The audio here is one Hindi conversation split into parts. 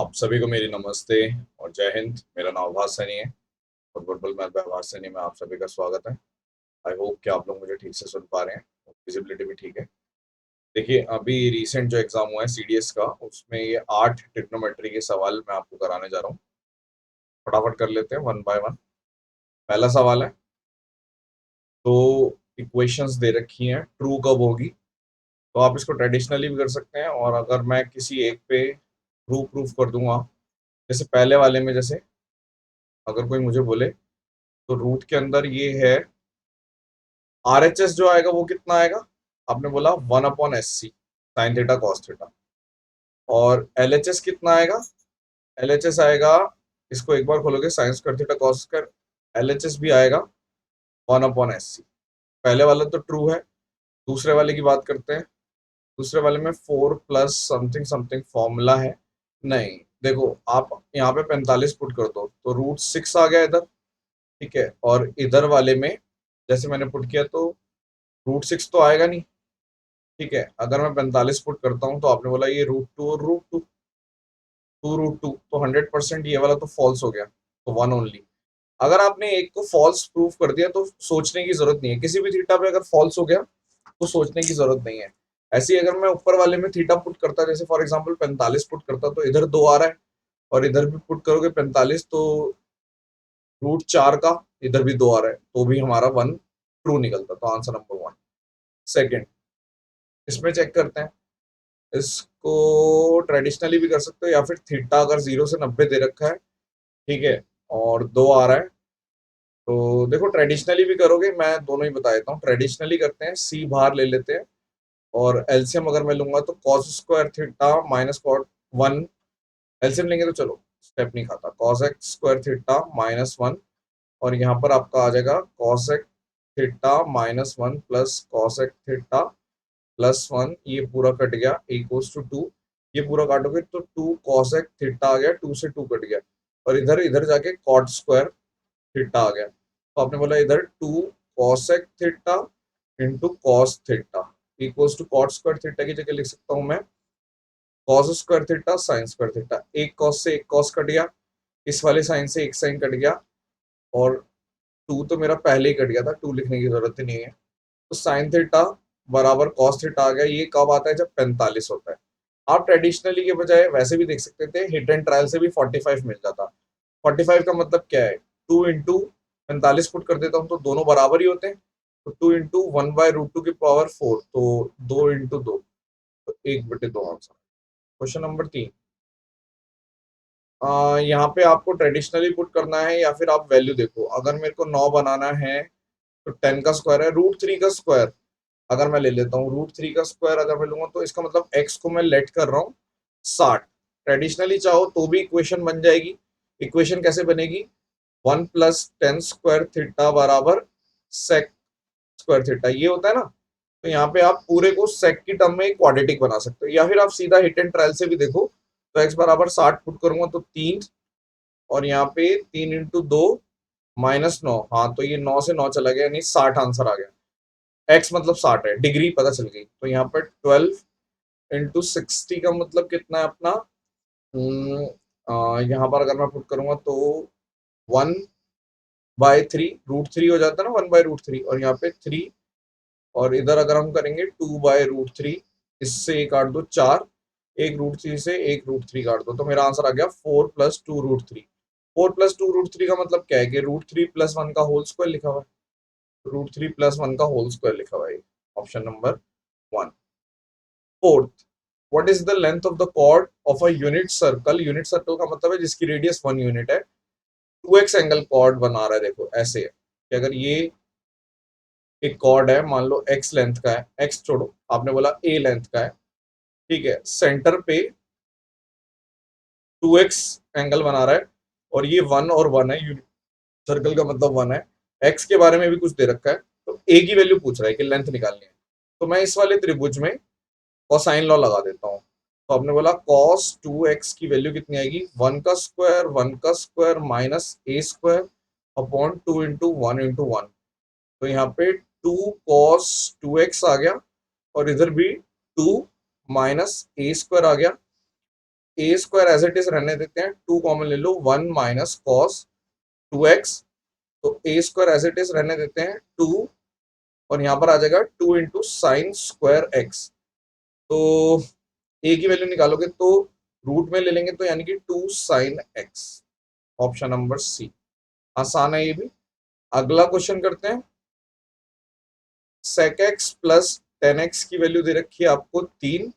आप सभी को मेरी नमस्ते और जय हिंद। मेरा नाम आभास सैनी है और फुटबॉल मैच बाय आभास सैनी में आप सभी का स्वागत है। आई होप कि आप लोग मुझे ठीक से सुन पा रहे हैं, विजिबिलिटी भी ठीक है। देखिए, अभी रिसेंट जो एग्जाम हुआ है सीडीएस का, उसमें ये 8 ट्रिग्नोमेट्री के सवाल मैं आपको कराने जा रहा हूँ। फटाफट कर लेते हैं वन बाय वन। पहला सवाल है, तो इक्वेशंस दे रखी हैं, ट्रू कब होगी। तो आप इसको ट्रेडिशनली भी कर सकते हैं, और अगर मैं किसी एक पे ट्रू प्रूफ कर दूंगा, जैसे पहले वाले में, जैसे अगर कोई मुझे बोले तो रूट के अंदर ये है, आरएचएस जो आएगा वो कितना आएगा, आपने बोला 1/SC sine theta cos theta. और एलएचएस कितना आएगा, एलएचएस आएगा, इसको एक बार खोलोगे sine square theta cos square, LHS भी आएगा 1/SC। पहले वाला तो ट्रू है। दूसरे वाले की बात करते हैं। दूसरे वाले में 4 प्लस समथिंग समथिंग फॉर्मूला है। नहीं, देखो आप यहाँ पे 45 पुट कर दो तो √6 आ गया इधर, ठीक है। और इधर वाले में जैसे मैंने पुट किया तो √6 तो आएगा नहीं, ठीक है। अगर मैं 45 पुट करता हूँ तो आपने बोला ये √2 और √2 तो 100% ये वाला तो फॉल्स हो गया, तो वन ओनली। अगर आपने एक को फॉल्स प्रूफ कर दिया तो सोचने की जरूरत नहीं है, किसी भी थीटा पे अगर फॉल्स हो गया तो सोचने की जरूरत नहीं है। ऐसे ही अगर मैं ऊपर वाले में थीटा पुट करता, जैसे फॉर एग्जाम्पल 45 पुट करता, तो इधर 2 आ रहा है, और इधर भी पुट करोगे 45 तो √4 का इधर भी 2 आ रहा है, तो भी हमारा वन ट्रू निकलता। तो आंसर नंबर वन। सेकेंड, इसमें चेक करते हैं, इसको ट्रेडिशनली भी कर सकते हो, या फिर थीटा अगर 0 से 90 दे रखा है, ठीक है, और 2 आ रहा है, तो देखो ट्रेडिशनली भी करोगे, मैं दोनों ही बता देता हूँ। ट्रेडिशनली करते हैं, सी बाहर ले लेते हैं, और एलसीएम अगर मैं लूंगा तो cos square theta minus cot one, LCM लेंगे तो चलो स्टेप नहीं खाता, कॉस एक्स स्क्वायर थीटा -1, और यहाँ पर आपका आ जाएगा cos x theta -1 plus cos x theta +1, ये पूरा कट गया, इक्वल्स टू 2। ये पूरा काटोगे तो 2 कॉसेक थीटा आ गया, 2 से 2 कट गया, और इधर इधर जाके कॉट स्क्वायर थीटा आ गया। तो आपने बोला इधर 2 cosec theta into cos theta equals to cot square theta की जगह लिख सकता हूँ मैं cos square theta sine square theta. एक कॉस से एक कॉस कट गया, इस वाले साइन से एक साइन कट गया, और 2 तो मेरा पहले ही कट गया था, 2 लिखने की जरूरत ही नहीं है। तो साइन थीटा बराबर कॉस थीटा आ गया। ये कब आता है, जब 45 होता है। आप ट्रेडिशनली के बजाय वैसे भी देख सकते थे, हिट एंड ट्रायल से भी 45 मिल जाता। 45 का मतलब क्या है, 2 इंटू 45 पुट कर देता हूँ तो दोनों बराबर ही होते हैं, तो 2 इंटू 1/√2 की पावर 4, तो 2 इंटू 2, तो 1/2 आंसर। क्वेश्चन नंबर 3, यहाँ पे आपको ट्रेडिशनली पुट करना है या फिर आप वैल्यू देखो। अगर मेरे को 9 बनाना है तो 10 का स्क्वायर है, √3 का स्क्वायर अगर मैं ले लेता हूँ, √3 का स्क्वायर अगर मैं लूंगा तो इसका मतलब एक्स को मैं लेट कर रहा हूँ 60। ट्रेडिशनली चाहो तो भी इक्वेशन बन जाएगी। इक्वेशन कैसे बनेगी, 1 प्लस 10 स्क्वायर थीटा बराबर सेक स्क्वायर थीटा, ये होता है ना। तो यहाँ पे आप पूरे को सेक की टर्म में क्वाड्रेटिक बना सकते हो, या फिर आप सीधा हिट एंड ट्रायल से भी देखो। तो एक्स बराबर 60 पुट करूंगा तो 3, और यहाँ पे 3 इंटू 2 -9, हाँ तो ये 9 से 9 चला गया, यानी 60 आंसर आ गया। एक्स मतलब 60 है, डिग्री पता चल गई। तो यहाँ पर 12 इंटू 60 का मतलब कितना है अपना, यहाँ पर अगर मैं पुट करूंगा तो 1/3, √3 हो जाता है ना, 1/√3, और यहाँ पे 3, और इधर अगर हम करेंगे 2/√3, इससे एक काट दो 4, एक √3 से एक √3 काट दो, तो मेरा आंसर आ गया 4 प्लस 2√3। 4 प्लस 2√3 का मतलब क्या है कि √3 प्लस 1 का होल स्क्वायर लिखा हुआ है, √3 प्लस 1 का होल स्क्वायर लिखा हुआ है, option number 1। Fourth, what is the length of the chord of a unit circle. Unit circle का मतलब है जिसकी रेडियस 1 यूनिट है। 2x एंगल कॉर्ड बना रहा है, देखो ऐसे है कि अगर ये एक कॉर्ड है, मान लो x लेंथ का है, x छोड़ो, आपने बोला a लेंथ का है, ठीक है, सेंटर पे 2x एंगल बना रहा है, और ये 1 और 1 है, यूनिट सर्कल का मतलब 1 है। x के बारे में भी कुछ दे रखा है, तो a की वैल्यू पूछ रहा है कि लेंथ निकालनी है। तो मैं इस वाले त्रिभुज में कोसाइन लॉ लगा देता हूँ। तो आपने बोला cos 2x की वैल्यू कितनी आएगी, 1 का square minus a square upon 2 into 1 into 1। तो यहाँ पे 2 cos 2x आ गया, और इधर भी 2 माइनस a स्क्वायर आ गया, ए स्क्वायर एज इट इज रहने देते हैं, 2 कॉमन ले लो, 1 माइनस कॉस 2x, तो ए स्क्वायर एज इट इज रहने देते हैं 2, और यहाँ पर आ जाएगा 2 इंटू साइन स्क्वायर एक्स। तो ए की वैल्यू निकालोगे तो रूट में ले लेंगे, तो यानी कि 2 sine x, option number C. आसान है ये भी। अगला क्वेश्चन करते हैं। sec x प्लस 10x की वैल्यू दे रखी है आपको 3,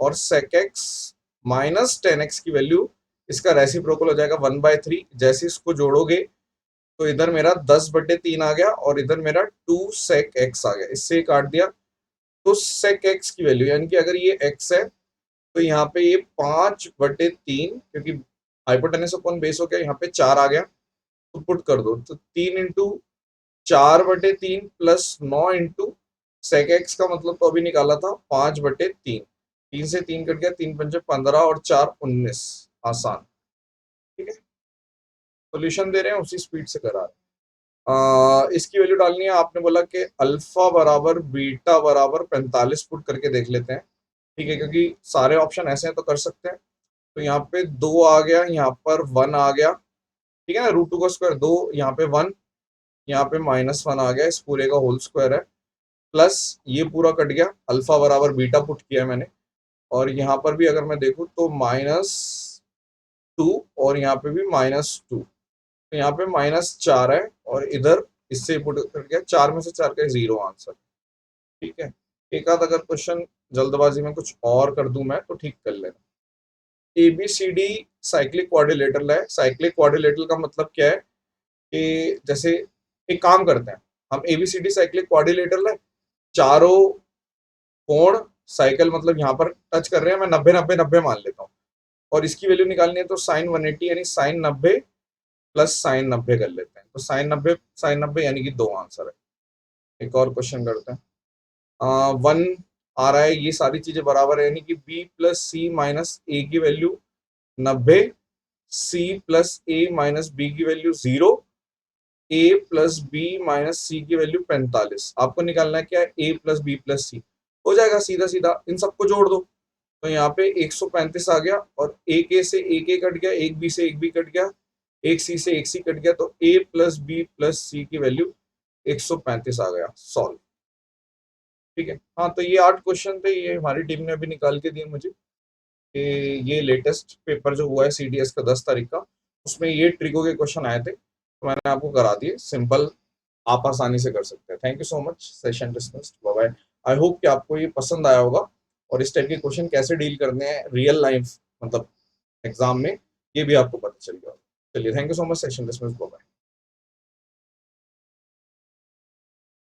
और sec x माइनस 10x की वैल्यू, इसका रेसिप्रोकल हो जाएगा 1/3। जैसे इसको जोड़ोगे तो इधर मेरा 10/3 आ गया, और इधर मेरा 2 sec x आ गया, इससे काट दिया। तो sec x की वैल्यू, यानी कि अगर ये x है तो यहाँ पे ये 5/3, क्योंकि हाइपोटेनस अपॉन बेस हो गया, यहाँ पे 4 आ गया, तो पुट कर दो, तो 3 into 4/3 plus 9 into sec x का मतलब तो अभी निकाला था 5/3, 3 से 3 कट गया, 3 पंजे 15 और 4 19। आसान, ठीक है। सोल्यूशन दे रहे हैं, उसी स्पीड से करा रहे हैं। इसकी वैल्यू डालनी है, आपने बोला कि अल्फा बराबर बीटा बराबर 45 पुट करके देख लेते हैं, ठीक है, क्योंकि सारे ऑप्शन ऐसे हैं तो कर सकते हैं। तो यहाँ पे 2 आ गया, यहाँ पर 1 आ गया, ठीक है ना, रूट 2 का स्क्वायर 2, यहाँ पे 1, यहाँ पे -1 आ गया, इस पूरे का होल स्क्वायर है, प्लस ये पूरा कट गया, अल्फा बराबर बीटा पुट किया है मैंने, और यहाँ पर भी अगर मैं देखूँ तो -2, और यहाँ पे भी -2, तो यहाँ पे -4 है, और इधर इससे पुट कर गया, 4 में से 4 का 0 आंसर, ठीक है। एक आध अगर क्वेश्चन जल्दबाजी में कुछ और कर दूं मैं तो ठीक कर लेना। ABCD साइक्लिक क्वाड्रिलेटरल है। साइक्लिक क्वाड्रिलेटरल का मतलब क्या है कि जैसे एक काम करते हैं हम, ABCD साइक्लिक क्वाड्रिलेटरल है, चारों कोण साइकिल मतलब यहाँ पर टच कर रहे हैं, मैं 90-90-90 मान लेता हूँ, और इसकी वैल्यू निकालनी है तो साइन 180 यानी साइन 90 प्लस साइन 90 कर लेते हैं, तो साइन 90 यानी कि 2 आंसर है। एक और क्वेश्चन करते हैं। 1 आ रहा है, ये सारी चीजें बराबर है, यानी कि b plus C minus A की value 90, c plus A minus B की value 0, a plus B minus C की वैल्यू 45। आपको निकालना है क्या है, a plus B plus C, हो जाएगा सीधा सीधा, इन सबको जोड़ दो, तो यहाँ पे 135 आ गया, और एक ए से एक ए कट गया, एक बी से एक बी कट गया, एक सी से एक सी कट गया, तो a प्लस बी प्लस सी की वैल्यू 135 आ गया, सॉल्व, ठीक है। हाँ, तो ये 8 क्वेश्चन थे, ये हमारी टीम ने अभी निकाल के दिए मुझे, कि ये लेटेस्ट पेपर जो हुआ है CDS का 10 तारीख का, उसमें ये ट्रिको के क्वेश्चन आए थे, तो मैंने आपको करा दिए, सिंपल, आप आसानी से कर सकते हैं। Thank you so much, session dismissed, bye bye. I hope कि आपको ये पसंद आया होगा, और इस टाइप के क्वेश्चन कैसे डील करने हैं रियल लाइफ मतलब एग्जाम में, ये भी आपको पता चल गया होगा। चलिए, thank you so much, session dismissed, bye bye.